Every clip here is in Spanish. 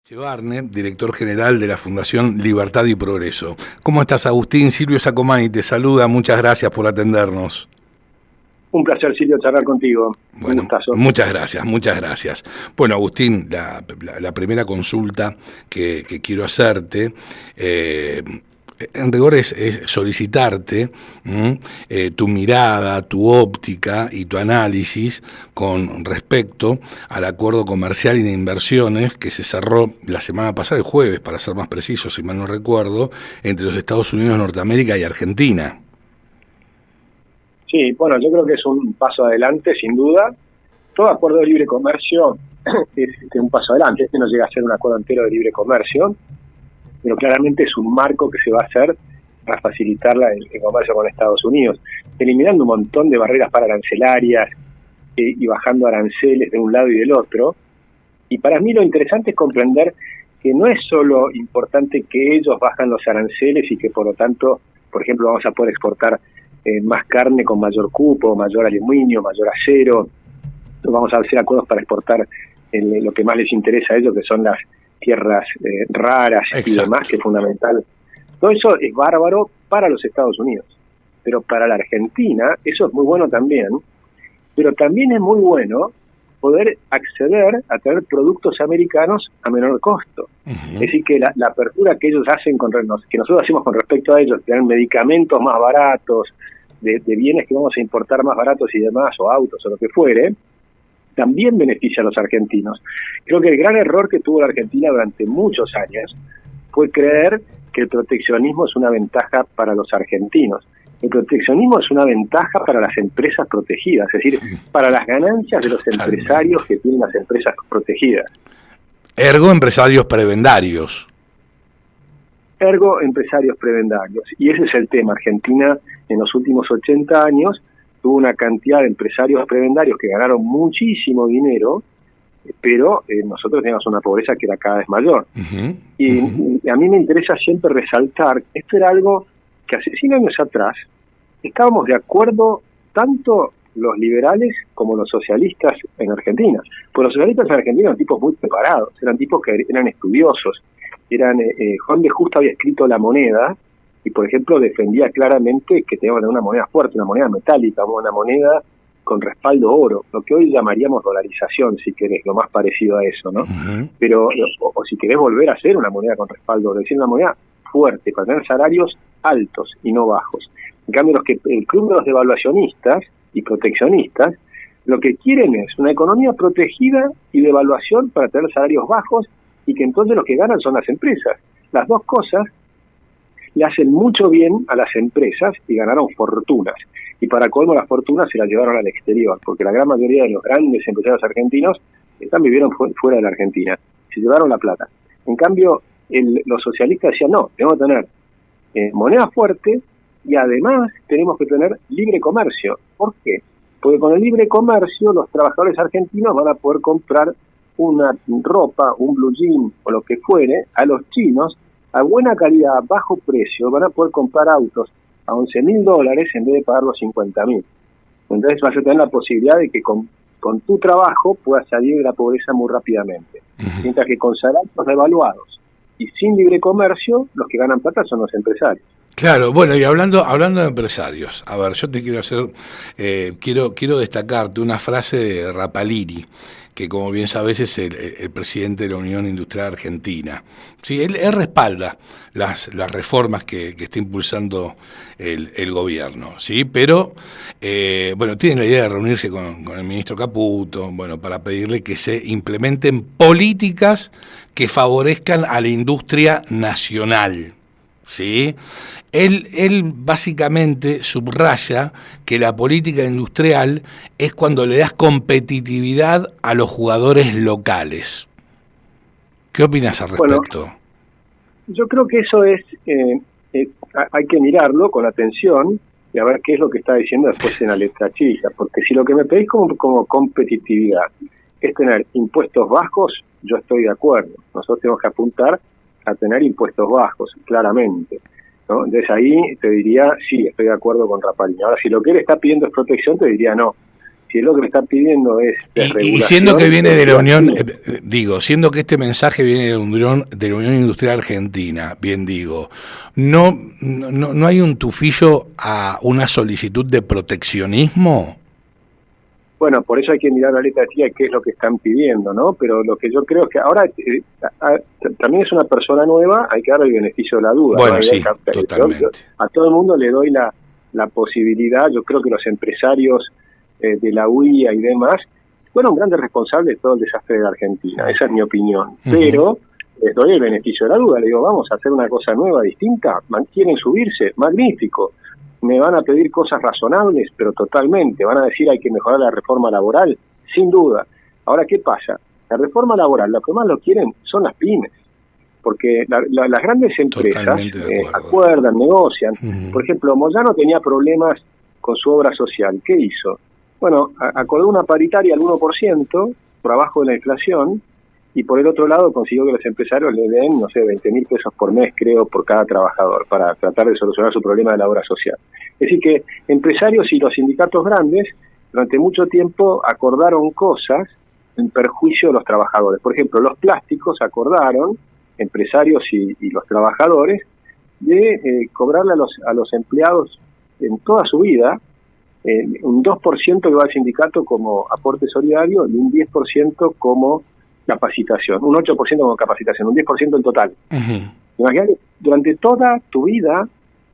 Barne, director general de la Fundación Libertad y Progreso. ¿Cómo estás, Agustín? Silvio Sacomani te saluda, muchas gracias por atendernos. Un placer, Silvio, charlar contigo. Bueno, un gustazo. muchas gracias, muchas gracias. Bueno, Agustín, la primera consulta que quiero hacerte, en rigor es solicitarte tu mirada, tu óptica y tu análisis con respecto al acuerdo comercial y de inversiones que se cerró la semana pasada, el jueves, para ser más preciso, si mal no recuerdo, entre los Estados Unidos de Norteamérica y Argentina. Sí, bueno, yo creo que es un paso adelante, sin duda. Todo acuerdo de libre comercio es un paso adelante. Este no llega a ser un acuerdo entero de libre comercio, pero claramente es un marco que se va a hacer para facilitar el comercio con Estados Unidos, eliminando un montón de barreras arancelarias y bajando aranceles de un lado y del otro. Y para mí lo interesante es comprender que no es solo importante que ellos bajan los aranceles y que por lo tanto, por ejemplo, vamos a poder exportar más carne con mayor cupo, mayor aluminio, mayor acero. Vamos a hacer acuerdos para exportar lo que más les interesa a ellos, que son las tierras raras. Exacto. Y demás, que es fundamental. Todo eso es bárbaro para los Estados Unidos, pero para la Argentina eso es muy bueno también, pero también es muy bueno poder acceder a tener productos americanos a menor costo. Uh-huh. Es decir, que la apertura que ellos hacen, que nosotros hacemos con respecto a ellos, tener medicamentos más baratos, de bienes que vamos a importar más baratos y demás, o autos o lo que fuere, también beneficia a los argentinos. Creo que el gran error que tuvo la Argentina durante muchos años fue creer que el proteccionismo es una ventaja para los argentinos. El proteccionismo es una ventaja para las empresas protegidas, es decir, para las ganancias de los empresarios que tienen las empresas protegidas. Ergo, empresarios prebendarios. Ergo, empresarios prebendarios. Y ese es el tema. Argentina, en los últimos 80 años, tuvo una cantidad de empresarios prebendarios que ganaron muchísimo dinero, pero nosotros teníamos una pobreza que era cada vez mayor. Uh-huh. Y a mí me interesa siempre resaltar que esto era algo que hace 100 años atrás estábamos de acuerdo tanto los liberales como los socialistas en Argentina. Pues los socialistas en Argentina eran tipos muy preparados, eran tipos que eran estudiosos. Juan de Justo había escrito La Moneda y, por ejemplo, defendía claramente que teníamos una moneda fuerte, una moneda metálica, una moneda con respaldo oro, lo que hoy llamaríamos dolarización, si querés, lo más parecido a eso, ¿no? Uh-huh. Pero, o si querés volver a hacer una moneda con respaldo oro, es decir, una moneda fuerte, para tener salarios altos y no bajos. En cambio, el club de los devaluacionistas y proteccionistas, lo que quieren es una economía protegida y devaluación para tener salarios bajos y que entonces los que ganan son las empresas. Las dos cosas le hacen mucho bien a las empresas y ganaron fortunas. Y para colmo las fortunas se las llevaron al exterior, porque la gran mayoría de los grandes empresarios argentinos vivieron fuera de la Argentina. Se llevaron la plata. En cambio, los socialistas decían, no, tenemos que tener moneda fuerte y además tenemos que tener libre comercio. ¿Por qué? Porque con el libre comercio los trabajadores argentinos van a poder comprar una ropa, un blue jean o lo que fuere a los chinos a buena calidad, a bajo precio. Van a poder comprar autos a $11.000 en vez de pagar los 50.000. Entonces vas a tener la posibilidad de que con tu trabajo puedas salir de la pobreza muy rápidamente. Uh-huh. Mientras que con salarios devaluados y sin libre comercio, los que ganan plata son los empresarios. Claro, bueno, y hablando de empresarios, a ver, yo te quiero hacer, quiero destacarte una frase de Rapalini, que como bien sabes es el presidente de la Unión Industrial Argentina. Sí, él respalda las reformas que está impulsando el gobierno, sí, pero bueno, tiene la idea de reunirse con el ministro Caputo, bueno, para pedirle que se implementen políticas que favorezcan a la industria nacional. ¿Sí? Él básicamente subraya que la política industrial es cuando le das competitividad a los jugadores locales. ¿Qué opinas al respecto? Bueno, yo creo que eso hay que mirarlo con atención y a ver qué es lo que está diciendo después en la letra chica, porque si lo que me pedís como competitividad es tener impuestos bajos, yo estoy de acuerdo. Nosotros tenemos que apuntar a tener impuestos bajos, claramente, ¿no? Entonces ahí te diría, sí, estoy de acuerdo con Rapalini. Ahora, si lo que él está pidiendo es protección, te diría no. si lo que me están pidiendo es y siendo que viene de la Unión, siendo que este mensaje viene de la Unión Industrial Argentina, bien digo, no hay un tufillo a una solicitud de proteccionismo. Bueno, por eso hay que mirar la letra chica qué es lo que están pidiendo, ¿no? Pero lo que yo creo es que ahora también es una persona nueva, hay que darle el beneficio de la duda. Bueno, ¿no? sí, totalmente. A todo el mundo le doy la posibilidad, yo creo que los empresarios de la UIA y demás fueron grandes responsables de todo el desastre de la Argentina, esa es mi opinión. Pero les doy el beneficio de la duda, le digo, vamos a hacer una cosa nueva, distinta, quieren subirse, magnífico. Me van a pedir cosas razonables, pero totalmente. Van a decir hay que mejorar la reforma laboral, sin duda. Ahora, ¿qué pasa? La reforma laboral, lo que más lo quieren son las pymes, porque las grandes empresas acuerdan, negocian. Por ejemplo, Moyano tenía problemas con su obra social. ¿Qué hizo? Bueno, acordó una paritaria al 1%, por abajo de la inflación, y por el otro lado consiguió que los empresarios le den, no sé, 20.000 pesos por mes, creo, por cada trabajador, para tratar de solucionar su problema de la obra social. Es decir que empresarios y los sindicatos grandes durante mucho tiempo acordaron cosas en perjuicio de los trabajadores. Por ejemplo, los plásticos acordaron, empresarios y los trabajadores, de cobrarle a los empleados en toda su vida un 2% que va al sindicato como aporte solidario y un 10% como capacitación, un 8% como capacitación, un 10% en total. Imagínate, durante toda tu vida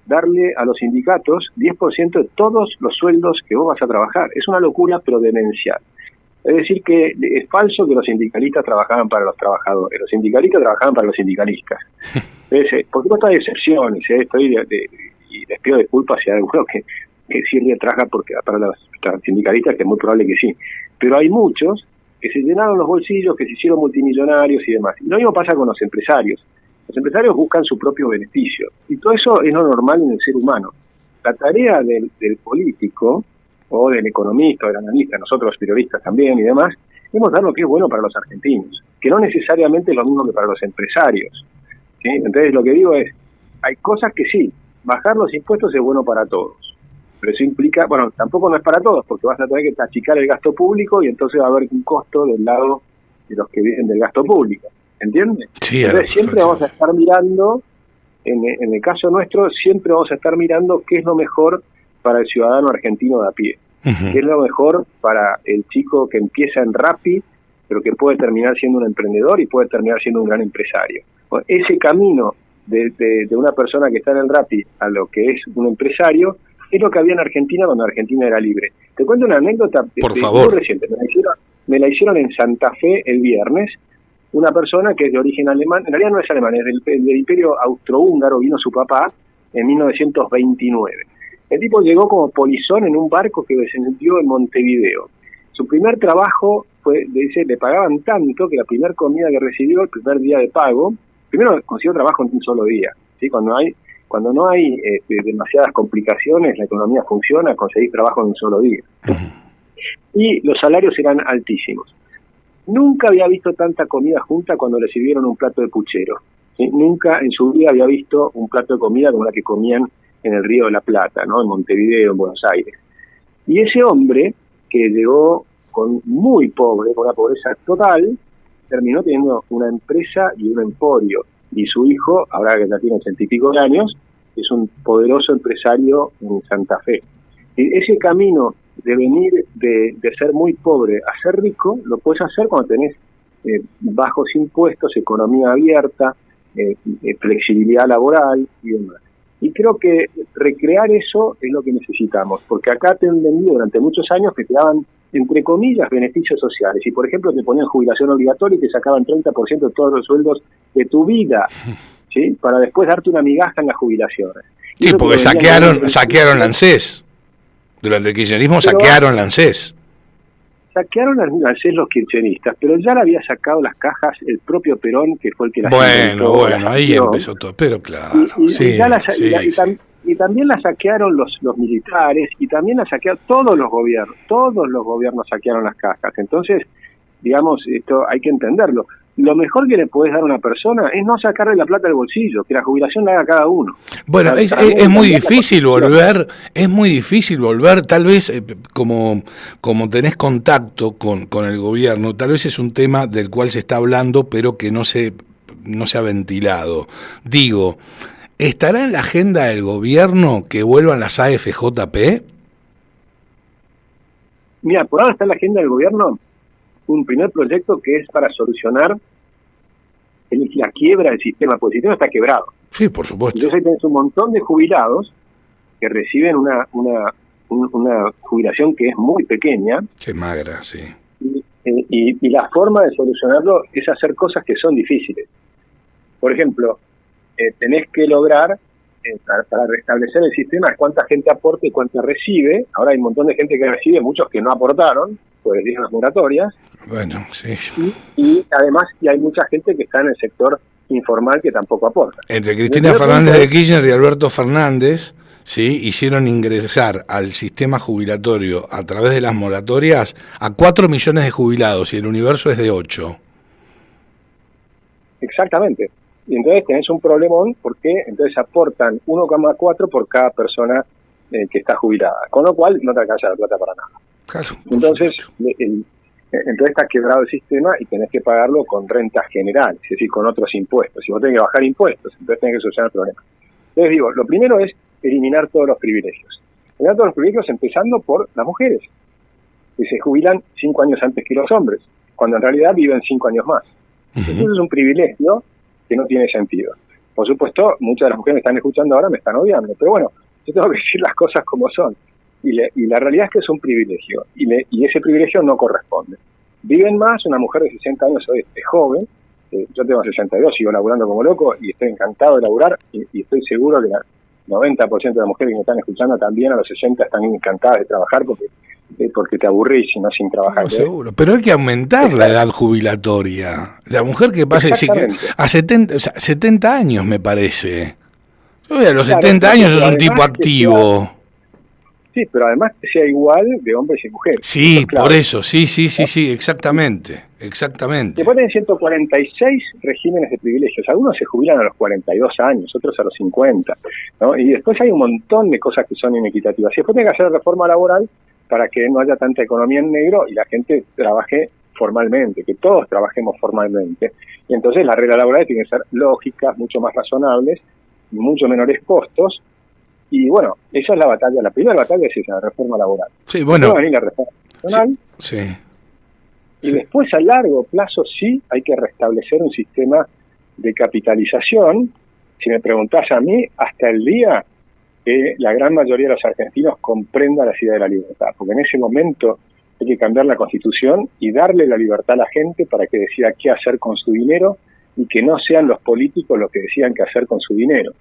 darle a los sindicatos 10% de todos los sueldos que vos vas a trabajar. Es una locura, pero demencial. Es decir que es falso que los sindicalistas trabajaban para los trabajadores, los sindicalistas trabajaban para los sindicalistas. Por supuesto hay excepciones, y les pido disculpas si hay alguno que sí trabaja para los sindicalistas, que es muy probable que sí, pero hay muchos que se llenaron los bolsillos, que se hicieron multimillonarios y demás. Y lo mismo pasa con los empresarios. Los empresarios buscan su propio beneficio, y todo eso es lo normal en el ser humano. La tarea del político, o del economista, o del analista, nosotros los periodistas también y demás, es mostrar lo que es bueno para los argentinos, que no necesariamente es lo mismo que para los empresarios, ¿sí? Entonces lo que digo es, hay cosas que sí, bajar los impuestos es bueno para todos, pero eso implica, bueno, tampoco no es para todos, porque vas a tener que achicar el gasto público y entonces va a haber un costo del lado de los que viven del gasto público, ¿entiendes? Sí, entonces siempre vamos a estar mirando, en el caso nuestro, siempre vamos a estar mirando qué es lo mejor para el ciudadano argentino de a pie, qué es lo mejor para el chico que empieza en Rappi, pero que puede terminar siendo un emprendedor y puede terminar siendo un gran empresario. Ese camino de una persona que está en el Rappi a lo que es un empresario, es lo que había en Argentina cuando Argentina era libre. Te cuento una anécdota por favor. Muy reciente. Me la hicieron en Santa Fe el viernes. Una persona que es de origen alemán, en realidad no es alemán, es del Imperio Austrohúngaro, vino su papá en 1929. El tipo llegó como polizón en un barco que descendió en Montevideo. Su primer trabajo le pagaban tanto que la primera comida que recibió, el primer día de pago, primero consiguió trabajo en un solo día, ¿sí? Cuando no hay demasiadas complicaciones, la economía funciona, conseguís trabajo en un solo día. Y los salarios eran altísimos. Nunca había visto tanta comida junta cuando le sirvieron un plato de puchero, ¿sí? Nunca en su vida había visto un plato de comida como la que comían en el Río de la Plata, ¿no? En Montevideo, en Buenos Aires. Y ese hombre, que llegó muy pobre, con una pobreza total, terminó teniendo una empresa y un emporio. Y su hijo, ahora que ya tiene 80 y pico de años, es un poderoso empresario en Santa Fe. Y ese camino de venir de ser muy pobre a ser rico, lo puedes hacer cuando tenés bajos impuestos, economía abierta, flexibilidad laboral y demás. Y creo que recrear eso es lo que necesitamos, porque acá te han vendido durante muchos años que te daban, entre comillas, beneficios sociales. Y, por ejemplo, te ponían jubilación obligatoria y te sacaban 30% de todos los sueldos de tu vida, ¿sí? Para después darte una migaja en las jubilaciones. Sí, porque saquearon la ANSES. Durante el kirchnerismo saquearon la ANSES. Saquearon al ANSES los kirchneristas, pero ya le había sacado las cajas el propio Perón, que fue el que las inventó. Bueno, ahí empezó todo, pero claro. Y también la saquearon los militares, y también la saquearon todos los gobiernos saquearon las cajas. Entonces, digamos, esto hay que entenderlo. lo mejor que le podés dar a una persona es no sacarle la plata del bolsillo, que la jubilación la haga cada uno. Bueno, es muy difícil volver, tal vez como tenés contacto con el gobierno, tal vez es un tema del cual se está hablando, pero que no se ha ventilado. Digo, ¿estará en la agenda del gobierno que vuelvan las AFJP? Mira, por ahora está en la agenda del gobierno un primer proyecto que es para solucionar la quiebra del sistema, porque el sistema está quebrado. Sí, por supuesto. Entonces ahí tenés un montón de jubilados que reciben una jubilación que es muy pequeña. Qué magra, sí. Y la forma de solucionarlo es hacer cosas que son difíciles. Por ejemplo, tenés que lograr, para restablecer el sistema, cuánta gente aporta y cuánta recibe. Ahora hay un montón de gente que recibe, muchos que no aportaron, pues dieron las moratorias. Bueno, sí. Y además hay mucha gente que está en el sector informal que tampoco aporta. Entre Cristina Fernández de Kirchner y Alberto Fernández, sí, hicieron ingresar al sistema jubilatorio a través de las moratorias a 4 millones de jubilados y el universo es de 8. Exactamente. Y entonces tenés un problemón porque entonces aportan 1,4 por cada persona que está jubilada. Con lo cual no te alcanza la plata para nada. Claro, entonces entonces está quebrado el sistema y tenés que pagarlo con rentas generales, es decir, con otros impuestos. Si vos tenés que bajar impuestos, entonces tenés que solucionar el problema. Entonces digo, lo primero es eliminar todos los privilegios. Eliminar todos los privilegios empezando por las mujeres, que se jubilan 5 años antes que los hombres, cuando en realidad viven 5 años más. Entonces es un privilegio que no tiene sentido. Por supuesto, muchas de las mujeres que me están escuchando ahora me están odiando, pero bueno, yo tengo que decir las cosas como son. Y la realidad es que es un privilegio, y ese privilegio no corresponde. Viven más, una mujer de 60 años hoy es joven, yo tengo 62, sigo laburando como loco, y estoy encantado de laburar, y estoy seguro que el 90% de las mujeres que me están escuchando también a los 60 están encantadas de trabajar, porque te aburrís si no sin trabajar. No, seguro, pero hay que aumentar la edad jubilatoria. La mujer que pase a 70 años, me parece. Yo a los 70 años sos un tipo activo. Sí, pero además que sea igual de hombres y mujeres. Sí, eso, claro. Por eso, sí, exactamente. Después tienen 146 regímenes de privilegios. Algunos se jubilan a los 42 años, otros a los 50, ¿no? Y después hay un montón de cosas que son inequitativas. Y después tiene que hacer reforma laboral para que no haya tanta economía en negro y la gente trabaje formalmente, que todos trabajemos formalmente. Y entonces las reglas laborales tienen que ser lógicas, mucho más razonables, mucho menores costos. Y bueno, esa es la batalla. La primera batalla es esa, la reforma laboral. Sí, bueno. Después va a venir la reforma nacional. Sí. Y después a largo plazo sí hay que restablecer un sistema de capitalización. Si me preguntás a mí, hasta el día que la gran mayoría de los argentinos comprenda la idea de la libertad. Porque en ese momento hay que cambiar la Constitución y darle la libertad a la gente para que decida qué hacer con su dinero y que no sean los políticos los que decidan qué hacer con su dinero.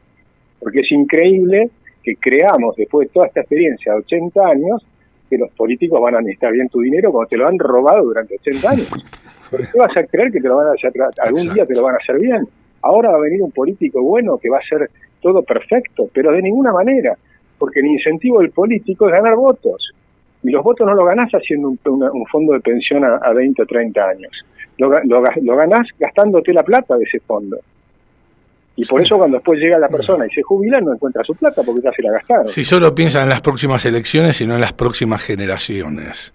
Porque es increíble que creamos, después de toda esta experiencia de 80 años, que los políticos van a administrar bien tu dinero cuando te lo han robado durante 80 años. ¿Por qué vas a creer que te lo van a hacer, algún día te lo van a hacer bien? Ahora va a venir un político bueno que va a hacer todo perfecto, pero de ninguna manera, porque el incentivo del político es ganar votos. Y los votos no los ganás haciendo un fondo de pensión a 20 o 30 años. Lo ganás gastándote la plata de ese fondo. Y por eso cuando después llega la persona y se jubila no encuentra su plata porque ya se la gastaron. Si solo piensan en las próximas elecciones y no en las próximas generaciones.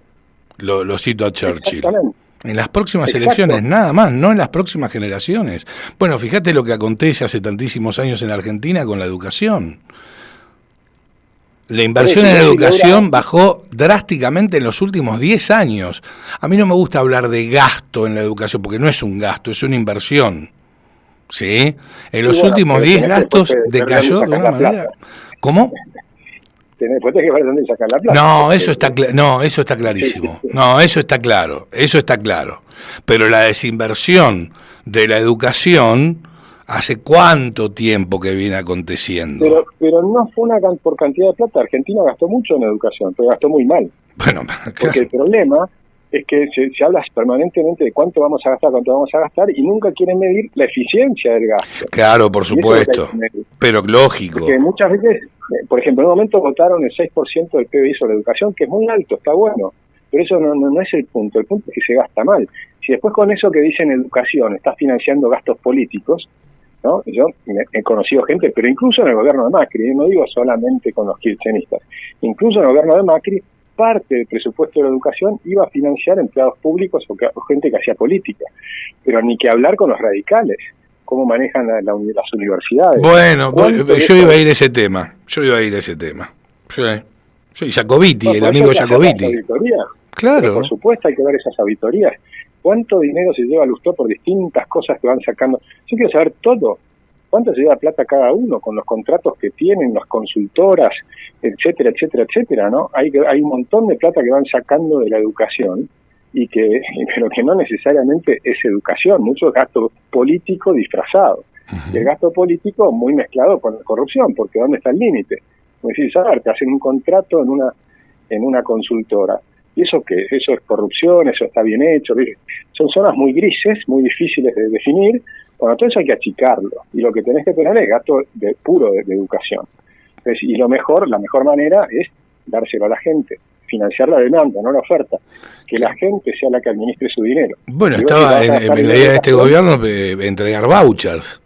Lo cito a Churchill. En las próximas elecciones, nada más, no en las próximas generaciones. Bueno, fíjate lo que acontece hace tantísimos años en Argentina con la educación. La inversión en educación bajó drásticamente en los últimos 10 años. A mí no me gusta hablar de gasto en la educación porque no es un gasto, es una inversión. ¿Sí? En los últimos 10 gastos decayó de una manera. ¿Cómo? Después tenés que ver dónde sacar la plata. No, eso está eso está clarísimo. No, eso está claro. Pero la desinversión de la educación, ¿hace cuánto tiempo que viene aconteciendo? Pero no fue por cantidad de plata. Argentina gastó mucho en educación, pero gastó muy mal. Bueno, claro. Porque el problema es que se habla permanentemente de cuánto vamos a gastar, y nunca quieren medir la eficiencia del gasto. Claro, por supuesto, pero lógico. Porque muchas veces, por ejemplo, en un momento votaron el 6% del PBI sobre educación, que es muy alto, está bueno, pero eso no es el punto es que se gasta mal. Si después con eso que dicen educación estás financiando gastos políticos, ¿no? Yo he conocido gente, pero incluso en el gobierno de Macri, no digo solamente con los kirchneristas, incluso en el gobierno de Macri, parte del presupuesto de la educación iba a financiar empleados públicos o gente que hacía política, pero ni que hablar con los radicales, cómo manejan las universidades. Bueno, yo iba a ir a ese tema, Soy Jacobiti, el amigo Jacobiti. Claro. Por supuesto hay que ver esas auditorías. ¿Cuánto dinero se lleva Lustó por distintas cosas que van sacando? Yo quiero saber todo. ¿Cuánto se lleva plata cada uno con los contratos que tienen, las consultoras, etcétera, etcétera, etcétera, ¿no? Hay un montón de plata que van sacando de la educación pero que no necesariamente es educación, mucho es gasto político disfrazado. Y el gasto político muy mezclado con la corrupción, porque ¿dónde está el límite? Como decís, te hacen un contrato en una consultora. ¿Y eso qué? Eso es corrupción, eso está bien hecho. ¿Ves? Son zonas muy grises, muy difíciles de definir. Bueno, todo eso hay que achicarlo. Y lo que tenés que tener es gasto puro de educación. Y la mejor manera es dárselo a la gente, financiar la demanda, no la oferta. Que la gente sea la que administre su dinero. Bueno, estaba en la idea de este gobierno entregar vouchers.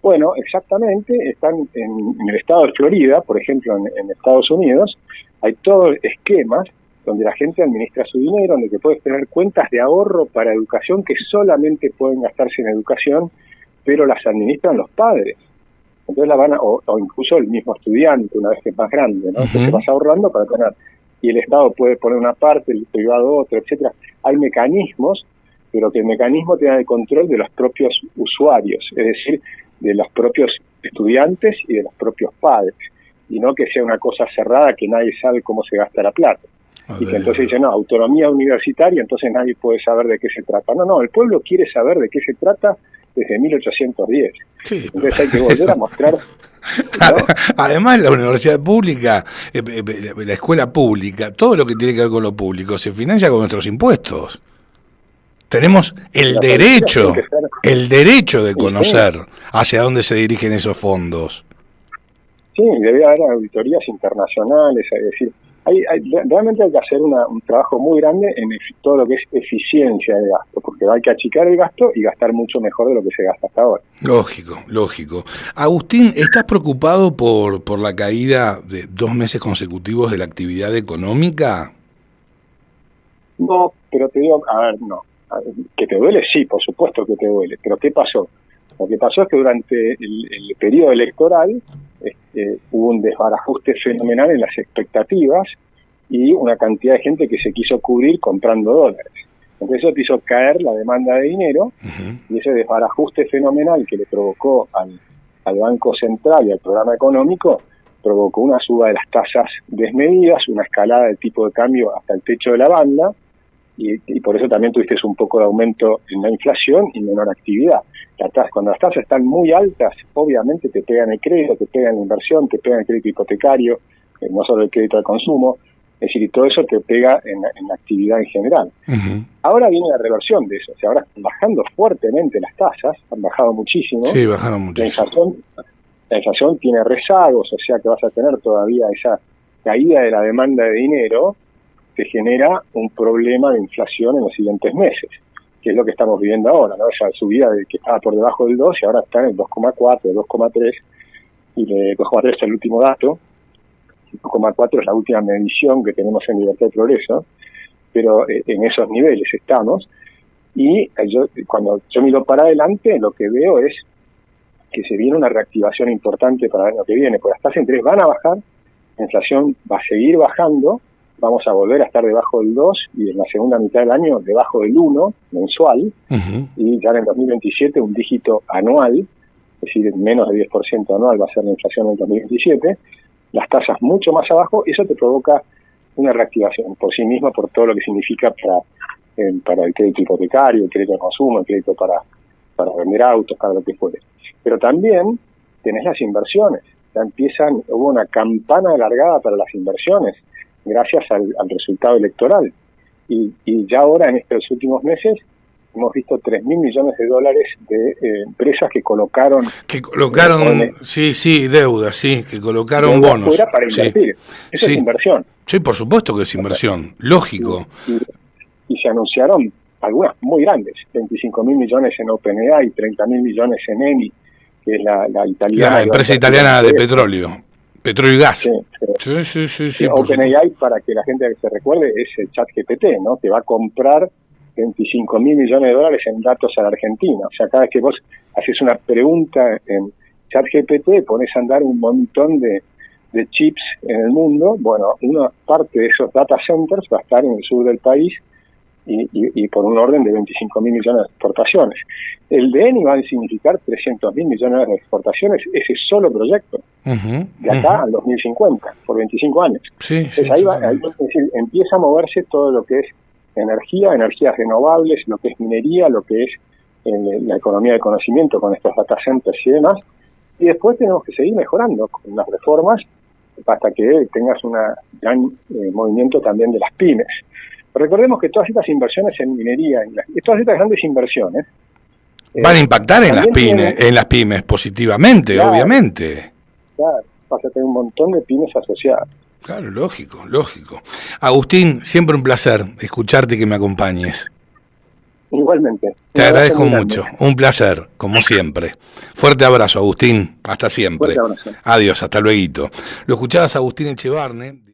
Bueno, exactamente, están en el estado de Florida, por ejemplo, en Estados Unidos, hay todos esquemas donde la gente administra su dinero, donde te puedes tener cuentas de ahorro para educación que solamente pueden gastarse en educación, pero las administran los padres. Entonces o incluso el mismo estudiante, una vez que es más grande, ¿no? Entonces vas ahorrando para tener, y el Estado puede poner una parte, el privado otra, etcétera. Hay mecanismos, pero que el mecanismo tenga el control de los propios usuarios, es decir, de los propios estudiantes y de los propios padres, y no que sea una cosa cerrada que nadie sabe cómo se gasta la plata. Y que entonces dicen, no, autonomía universitaria, entonces nadie puede saber de qué se trata. No, el pueblo quiere saber de qué se trata desde 1810. Sí, entonces hay que volver a mostrar... ¿no? Además, la universidad pública, la escuela pública, todo lo que tiene que ver con lo público se financia con nuestros impuestos. Tenemos el derecho de conocer hacia dónde se dirigen esos fondos. Sí, debe haber auditorías internacionales, es decir, realmente hay que hacer un trabajo muy grande en todo lo que es eficiencia de gasto, porque hay que achicar el gasto y gastar mucho mejor de lo que se gasta hasta ahora. Lógico. Agustín, ¿estás preocupado por la caída de 2 meses consecutivos de la actividad económica? No, pero te digo, no. ¿Que te duele? Sí, por supuesto que te duele. Pero ¿qué pasó? Lo que pasó es que durante el periodo electoral hubo un desbarajuste fenomenal en las expectativas y una cantidad de gente que se quiso cubrir comprando dólares. Entonces eso te hizo caer la demanda de dinero, y ese desbarajuste fenomenal que le provocó al Banco Central y al programa económico provocó una suba de las tasas desmedidas, una escalada del tipo de cambio hasta el techo de la banda, y por eso también tuviste un poco de aumento en la inflación y menor actividad. Cuando las tasas están muy altas, obviamente te pegan el crédito, te pegan la inversión, te pegan el crédito hipotecario, no solo el crédito al consumo, es decir, y todo eso te pega en la actividad en general. Ahora viene la reversión de eso, o sea, ahora están bajando fuertemente las tasas, han bajado muchísimo. Sí, bajaron muchísimo. La inflación tiene rezagos, o sea que vas a tener todavía esa caída de la demanda de dinero, que genera un problema de inflación en los siguientes meses, que es lo que estamos viviendo ahora, ¿no? Esa subida que estaba por debajo del 2 y ahora está en el 2,4, 2,3, y el 2,3 es el último dato, 2,4 es la última medición que tenemos en Libertad y Progreso, pero en esos niveles estamos, y cuando yo miro para adelante, lo que veo es que se viene una reactivación importante para el año que viene, porque las tasas de interés van a bajar, la inflación va a seguir bajando, vamos a volver a estar debajo del 2 y en la segunda mitad del año debajo del 1 mensual, y ya en el 2027 un dígito anual, es decir, menos de 10% anual va a ser la inflación en el 2027, las tasas mucho más abajo, eso te provoca una reactivación por sí misma, por todo lo que significa para el crédito hipotecario, el crédito de consumo, el crédito para vender autos, para lo que fuere. Pero también tenés las inversiones, ya hubo una campana alargada para las inversiones, gracias al resultado electoral. Y ya ahora, en estos últimos meses, hemos visto $3.000 millones de empresas que colocaron... deuda, que colocaron bonos. Para invertir. Eso es inversión. Sí, por supuesto que es inversión, lógico. Y se anunciaron algunas muy grandes, 25.000 millones en OpenAI, 30.000 millones en Eni, que es la italiana. La empresa italiana de petróleo y gas. Sí, OpenAI, para que la gente se recuerde, es el ChatGPT, ¿no? Que va a comprar 25.000 millones de dólares en datos a la Argentina. O sea, cada vez que vos haces una pregunta en ChatGPT, pones a andar un montón de chips en el mundo. Bueno, una parte de esos data centers va a estar en el sur del país y por un orden de 25.000 millones de exportaciones. El de Eni va a significar 300.000 millones de exportaciones, ese solo proyecto, de acá al 2050, por 25 años. Entonces ahí es decir, empieza a moverse todo lo que es energías renovables, lo que es minería, lo que es la economía de conocimiento con estos data centers y demás. Y después tenemos que seguir mejorando con las reformas hasta que tengas un gran movimiento también de las pymes. Recordemos que todas estas inversiones en minería, todas estas grandes inversiones, van a impactar en las pymes positivamente, claro, obviamente. Claro, vas a tener un montón de pymes asociadas. Claro, lógico. Agustín, siempre un placer escucharte y que me acompañes. Igualmente. Te agradezco mucho, un placer, como siempre. Fuerte abrazo, Agustín, hasta siempre. Fuerte abrazo. Adiós, hasta luego. Lo escuchabas, Agustín Echevarne.